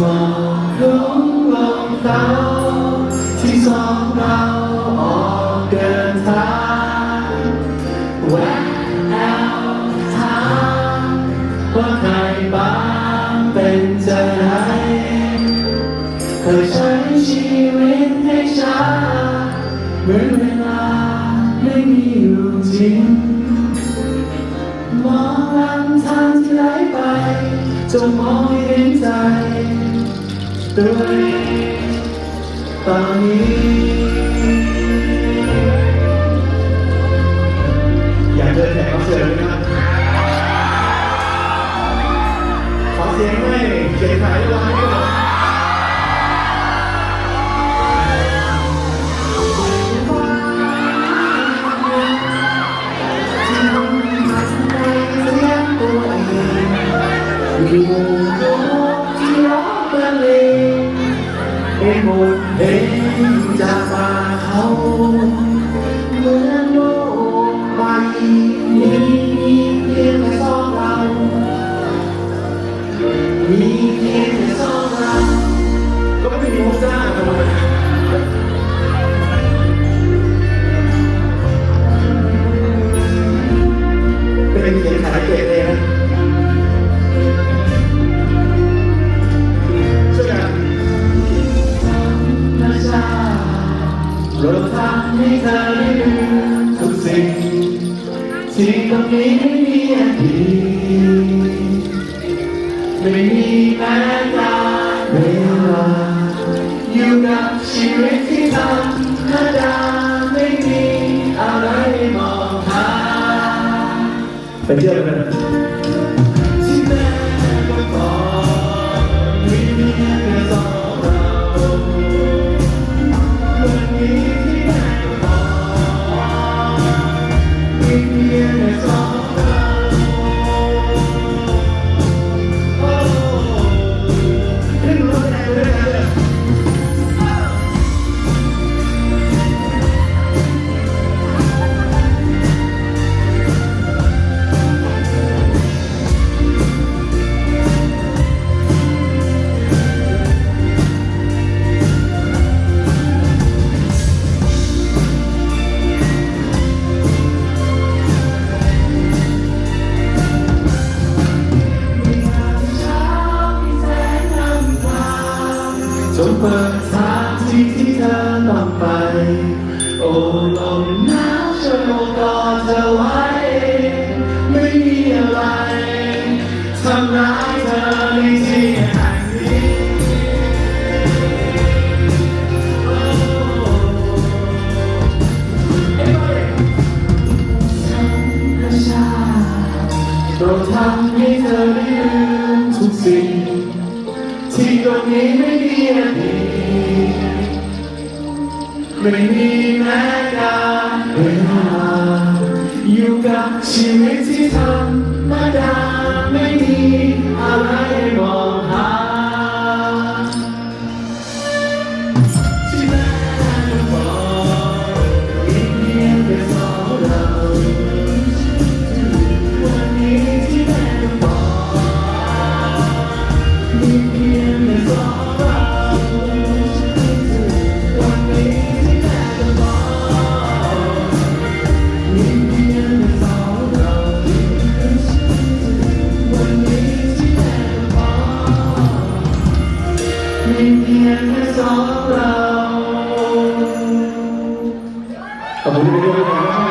มองรุ้งลงเต้าที่สองเราออกเดินทางแวะแอวถามว่าใครบ้างเป็นใจให้เคยใช้ชีวิตให้ช้าเหมือนเวลาไม่มีอยู่จริงมองลำทางที่ไหลไปจนมองไม่เห็นใจตัวเองตอนนี้อยากเจอแขกรับเชิญไหมครับขอเสียงให้เขียนขายร้านด้วยอยู่โลกที่ร้องเพลงเป็นบทเพลงจากป่าเขาเหมือนโลกใบนี้มีเพียงแค่สองเรามีเพียงแค่สองเราก็ไม่มีโมจ้าทำไมเป็นเขียนขายเกตเลยนะเราทำให้เธอได้ลืมทุกสิ่งที่ตรงนี้ไม่มีอดีตไม่มีแม้การเวลาอยู่กับชีวิตที่ธรรมดาไม่มีอะไรมองหาไปเที่ยวกันที่แม่ก็บอกมีเพียงแค่สองเราวันนี้ที่แม่ก็บอกมีเพียงแค่สองเราโอ้ขึ้นรถแอร์ด้วยกันเลยจงเปิดทางที่เธอต้องไปโอ้ลมหนาวช่วยโอบกอดเธอไว้ไม่มีอะไรทำร้ายเธอในที่แห่งนี้เราทำให้เธอได้ลืมทุกสิ่งที่ตรงนี้ไม่มีอดีตไม่มีแม้การเวลาอยู่กับชีวิตที่ธรรมดาไม่มีอะไรมองหาที่แม่ก็บอกมีเพียงแค่สองเราวันนี้ที่แม่ก็บอกมีเพียงแค่สองเราวันนี้ที่แม่ก็บอกมีเพียงแค่สองเราวันนี้ที่แม่ก็บอกมีเพียงแค่สองเราขอบคุณที่ได้ดูนะครับ